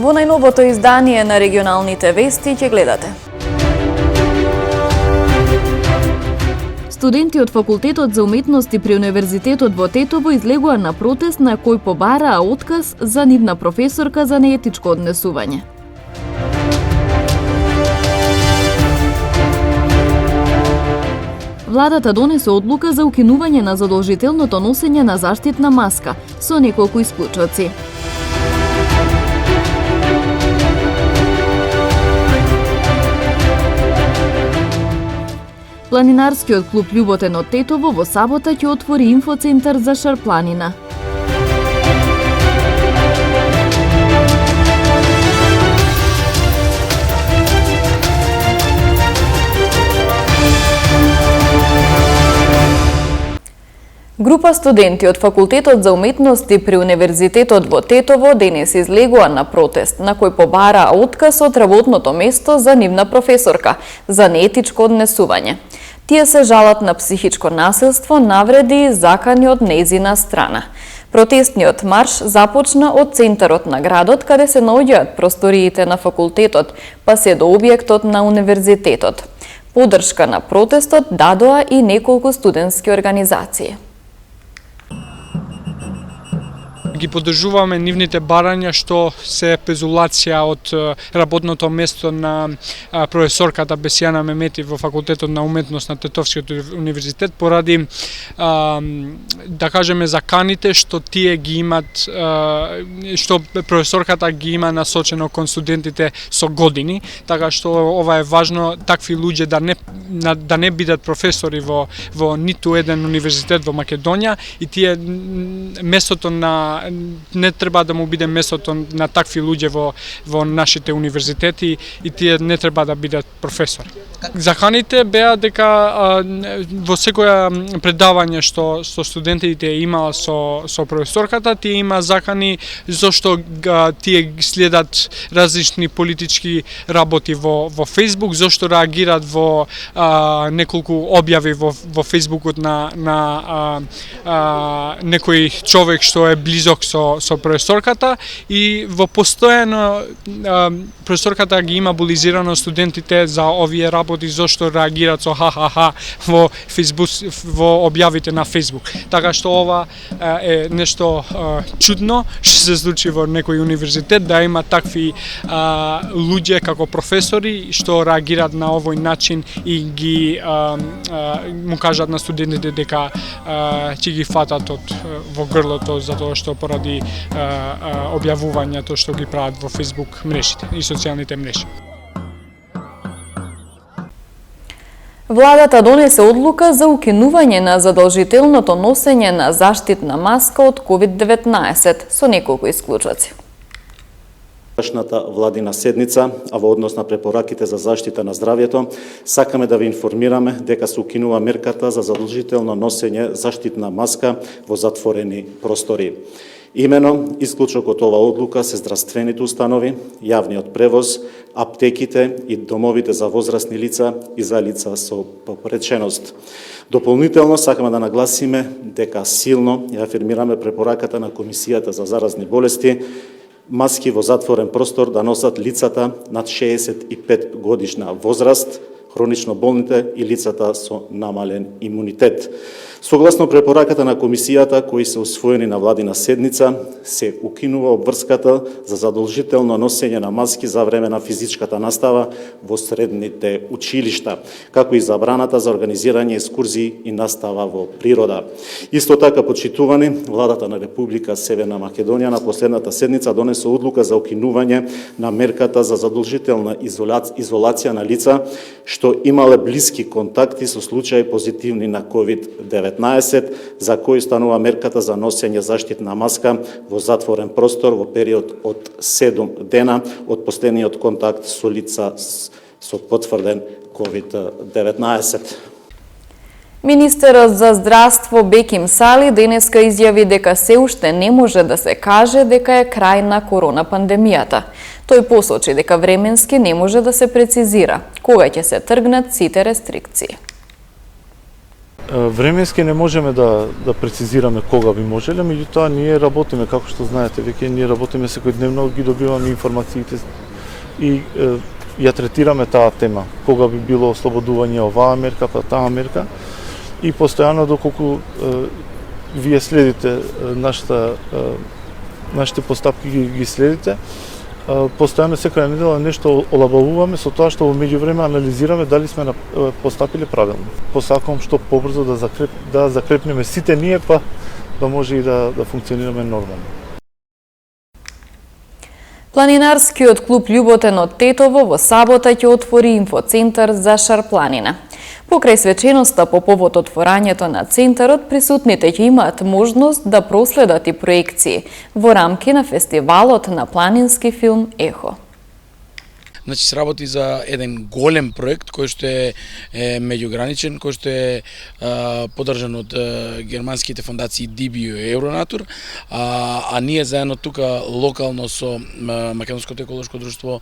Во најновото издание на регионалните вести ќе гледате. Студенти од Факултетот за уметности при Универзитетот во Тетово излегува на протест на кој побараа отказ за нивна професорка за неетичко однесување. Владата донесе одлука за укинување на задолжителното носење на заштитна маска со неколку исклучоци. Планинарскиот клуб Љуботен од Тетово во сабота ќе отвори инфоцентар за Шарпланина. Група студенти од Факултетот за уметности при Универзитетот во Тетово денес излегува на протест, на кој побараа отказ од работното место за нивна професорка за неетичко однесување. Тие се жалат на психичко насилство, навреди и закани од нејзина страна. Протестниот марш започна од центарот на градот, каде се наоѓаат просториите на факултетот, па се до објектот на универзитетот. Поддршка на протестот дадоа и неколку студентски организации. Ги поддржуваме нивните барања што се изолација од работното место на професорката Бесијана Мемети во Факултетот на уметност на Тетовскиот универзитет поради да кажеме заканите што тие ги имат, што професорката ги има насочено кон студентите со години, така што ова е важно такви луѓе да не бидат професори во ниту еден универзитет во Македонија и тие местото на не треба да му биде местото на такви луѓе во нашите универзитети и тие не треба да бидат професори. Заканите беа дека во секоја предавање што студентите имаа со професорката, тие има закани зашто тие следат различни политички работи во Facebook, зашто реагираат во неколку објави во Фейсбукот на некој човек што е близок со професорката и во постојано професорката ги има булизирано студентите за овие работи зашто реагираат со ха-ха-ха во Facebook, во објавите на Facebook. Така што ова е нешто чудно што се случи во некој универзитет да има такви луѓе како професори што реагираат на овој начин и ги му кажат на студентите дека ќе ги фатат во грлото затоа што поради објавувањето што ги прават во Facebook мрежите и социјалните мрежи. Владата донесе одлука за укинување на задолжителното носење на заштитна маска од COVID-19 со неколку исклучоци. Днешната владина седница, а во однос на препораките за заштита на здравјето, сакаме да ви информираме дека се укинува мерката за задолжително носење заштитна маска во затворени простори. Имено, исклучок од ова одлука се здравствените установи, јавниот превоз, аптеките и домовите за возрастни лица и за лица со попреченост. Дополнително сакаме да нагласиме дека силно ја афирмираме препораката на Комисијата за заразни болести маски во затворен простор да носат лицата над 65 годишна возраст, хронично болните и лицата со намален имунитет. Согласно препораката на Комисијата, кои се усвоени на владина седница, се укинува обврската за задолжително носење на маски за време на физичката настава во средните училишта, како и забраната за организирање екскурзии и настава во природа. Исто така, почитувани, владата на Република Северна Македонија на последната седница донесе одлука за укинување на мерката за задолжителна изолација на лица што имале блиски контакти со случаи позитивни на COVID-19, за кој станува мерката за носење заштитна маска во затворен простор во период од 7 дена од последниот контакт со лица со потврден COVID-19. Министерот за здравство Беким Сали денеска изјави дека се уште не може да се каже дека е крај на корона пандемијата. Тој посочи дека временски не може да се прецизира кога ќе се тргнат сите рестрикции. Временски не можеме да прецизираме кога би можеле, меѓутоа ние работиме, како што знаете, веќе ние работиме секојдневно, ги добиваме информациите и ја третираме таа тема. Кога би било ослободување оваа мерка, па таа мерка. И постојано доколку вие следите нашите постапки ги следите, постојано секоја недела нешто олабавуваме со тоа што во меѓувреме анализираме дали сме постапиле правилно. Посакувам што побрзо да закрепнеме сите ние, па да може и да функционираме нормално. Планинарскиот клуб Љуботен од Тетово во сабота ќе отвори инфоцентар за Шарпланина. Покрај свеченоста по повод отворањето на центарот, присутните ќе имаат можност да проследат и проекции во рамки на фестивалот на планински филм Ехо. Значи се работи за еден голем проект кој што е меѓуграничен, кој што е поддржан од германските фондации DBU и Евронатур, а ние заедно тука локално со Македонското еколошко друштво,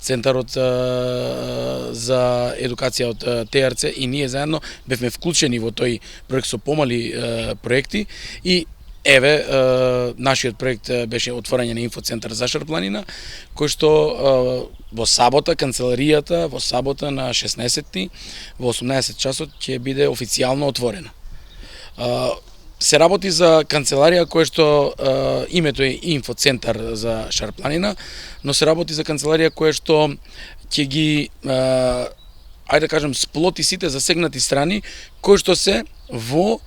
Центарот за едукација од ТРЦ и ние заедно бевме вклучени во тој проект со помали проекти и еве, нашиот проект беше отворање на инфоцентар за Шарпланина, кој што во сабота, канцеларијата, во сабота на 16-ти, во 18 часот ќе биде официјално отворена. Се работи за канцеларија која што името е инфоцентар за Шарпланина, но се работи за канцеларија која што ќе ги, ајде да кажем, сплоти сите засегнати страни кои што се во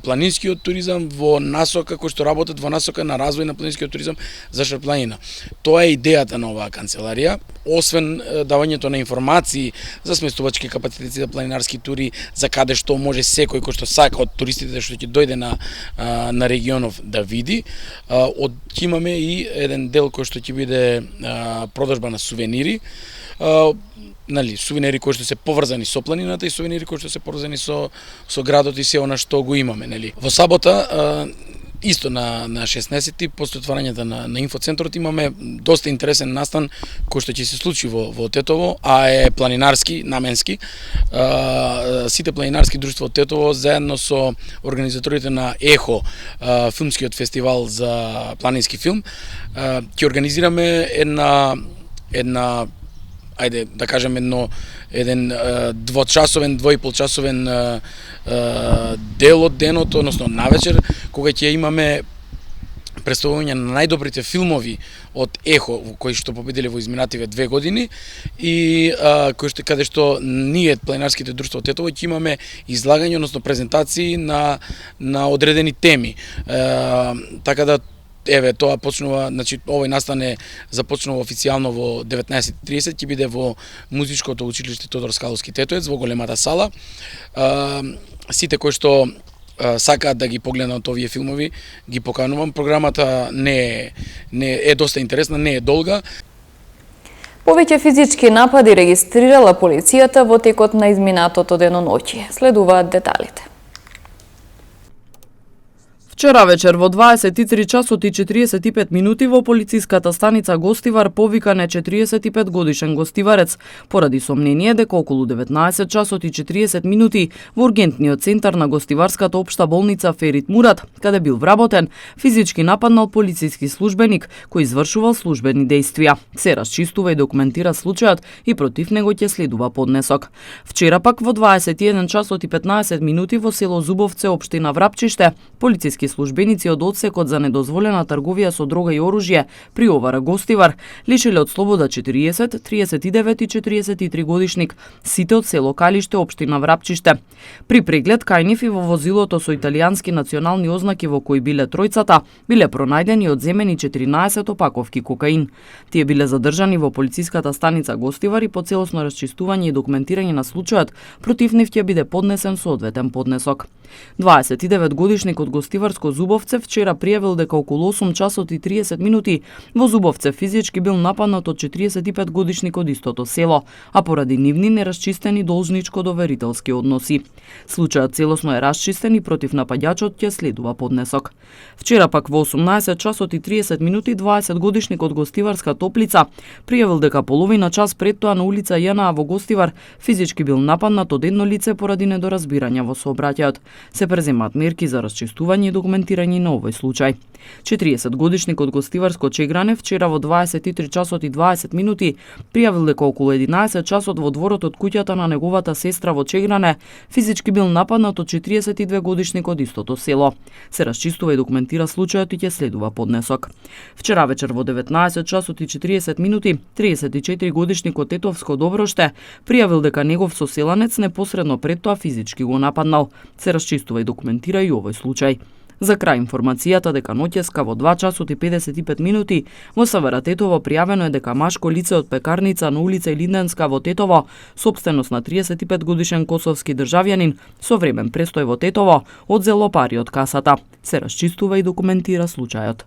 планинскиот туризам во насока, кои што работат во насока на развој на планинскиот туризам за Шарпланина. Тоа е идејата на оваа канцеларија. Освен давањето на информации за сместувачки капацитети за планинарски тури, за каде што може секој кој што сака од туристите што ќе дојде на регионов да види, имаме и еден дел кој што ќе биде продажба на сувенири, сувенири кои што се поврзани со планината и сувенири кои што се поврзани со градот и се она што го имаме, нели. Во сабота исто на 16-ти после отворањето на инфоцентарот имаме доста интересен настан кој што ќе се случи во Тетово, а е планинарски, наменски. Сите планинарски друштва од Тетово заедно со организаторите на Ехо, филмскиот фестивал за планински филм, ќе организираме една ајде да кажем еден двојполчасовен дел од денот, односно навечер, кога ќе имаме представување на најдобрите филмови од Ехо, кои што победиле во изминативе 2 години и каде што ние планинарските друштва од Тетово ќе имаме излагање, односно презентации на одредени теми. Така да еве, тоа почнува, значи овој настан започнува официјално во 19:30, ќе биде во музичкото училиште Тодор Скаловски Тетоец во големата сала. Сите кои што сакаат да ги погледнат овие филмови, ги поканувам. Програмата не е доста интересна, не е долга. Повеќе физички напади регистрирала полицијата во текот на изминатото деноноќе. Следуваат деталите. Вчера вечер во 23 часот и 45 минути во полициската станица Гостивар повикан е 45 годишен гостиварец поради сомнение дека околу 19 часот и 40 минути во ургентниот центар на Гостиварската општа болница Ферит Мурат, каде бил вработен, физички нападнал полициски службеник кој извршувал службени дејствија. Се расчистува и документира случајот и против него ќе следува поднесок. Вчера пак во 21 часот и 15 минути во село Зубовце, општина Врапчиште, полициски службеници од одсекот за недозволена трговија со дрога и оружје при Овара Гостивар лишиле од слобода 40, 39 и 43 годишник, сите од село Калиште, општина Врапчиште. При преглед кај нив и во возилото со италијански национални ознаки во кои биле тројцата, биле пронајдени и одземени 14 опаковки кокаин. Тие биле задржани во полициската станица Гостивар и по целосно расчистување и документирање на случајот против нив ќе биде поднесен соодветен поднесок. 29 годишник од Гостиварско Гостиварско Зубовце вчера пријавил дека околу 8 часот и 30 минути во Зубовце физички бил нападнат од 45 годишник од истото село, а поради нивни нерасчистени должничко-доверителски односи. Случајот целосно е расчистен и против нападјачот ќе следува поднесок. Вчера пак во 18 часот и 30 минути 20 годишник од Гостиварска Топлица пријавил дека половина час пред тоа на улица Јанаа во Гостивар физички бил нападнат од едно лице поради недоразбирање во сообраќајот. Се преземаат мерки за расчистување и документирање на овој случај. 40 годишник од Гостиварско Чегране вчера во 23 часот и 20 минути пријавил дека околу 11 часот во дворот од куќата на неговата сестра во Чегране физички бил нападнат од 42 годишник од истото село. Се расчистува и документира случајот и ќе следува поднесок. Вчера вечер во 19 часот и 40 минути 34 годишник од Тетовско Доброште пријавил дека негов соселанец непосредно пред тоа физички го нападнал. Се расчистува и документира и овој случај. За крај информацијата дека ноќеска во 2 часот и 55 минути во СВР Тетово пријавено е дека машко лице од пекарница на улица Илинденска во Тетово, сопственост на 35 годишен косовски државјанин со времен престој во Тетово, одзело пари од касата. Се расчистува и документира случајот.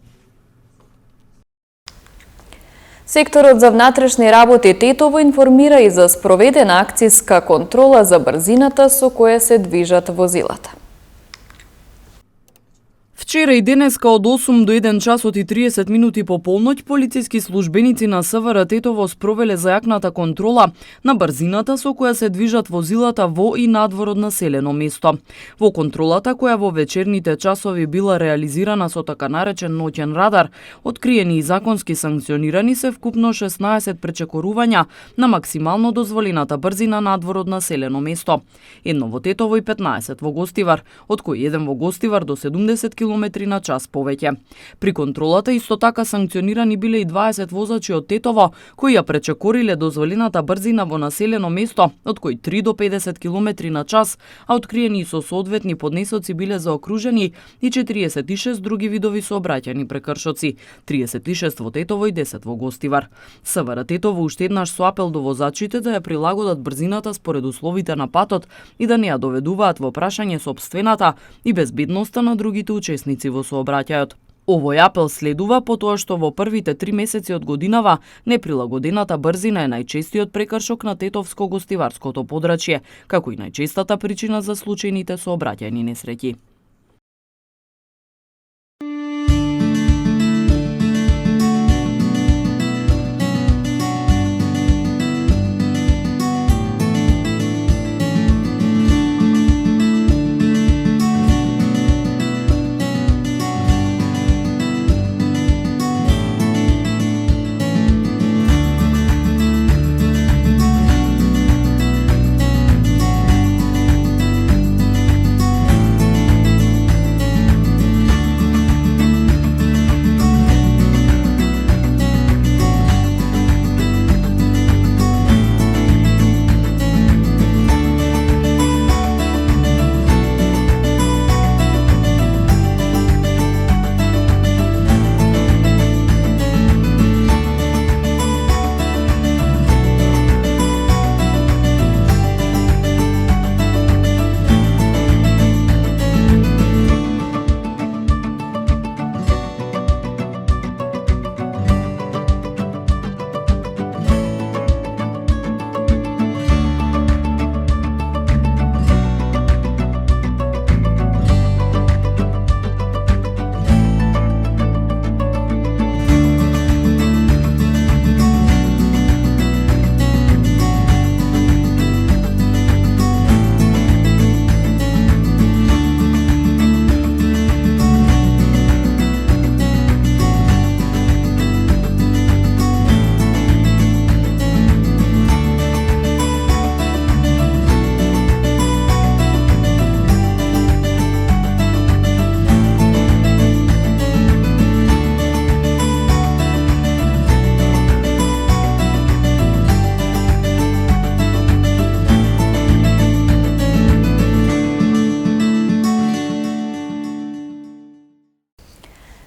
Секторот за внатрешни работи Тетово информира и за спроведена акцијска контрола за брзината со која се движат возилата. Вчера и денеска од 8 до 1 часот и 30 минути по полноќ полициски службеници на СВР Тетово спровеле зајакната контрола на брзината со која се движат возилата во и надвор од населено место. Во контролата која во вечерните часови била реализирана со така наречен ноќен радар, откриени и законски санкционирани се вкупно 16 пречекорувања на максимално дозволената брзина надвор од населено место. Едно во Тетово и 15 во Гостивар, од кои еден во Гостивар до 70 км на час повеќе. При контролата исто така санкционирани биле и 20 возачи од Тетово кои ја пречекориле дозволената брзина во населено место, од кои 3 до 50 км на час, а откриени со соодветни поднесоци биле заокружени и 46 други видови сообраќајни прекршоци, 36 во Тетово и 10 во Гостивар. СВР Тетово уште еднаш со апел до возачите да ја прилагодат брзината според условите на патот и да не ја доведуваат во прашање сопствената и безбедноста на другите учесници во сообраќајот. Овој апел следува потоа што во првите 3 месеци од годинава неприлагодената брзина е најчестиот прекршок на Тетовско-Гостиварското подрачје, како и најчестата причина за случајните сообраќајни несреќи.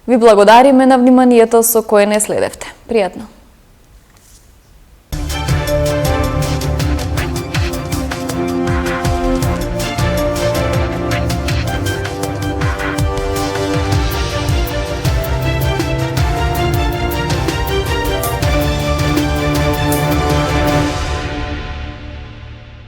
Ви благодариме на вниманието со кое не следевте. Пријатно!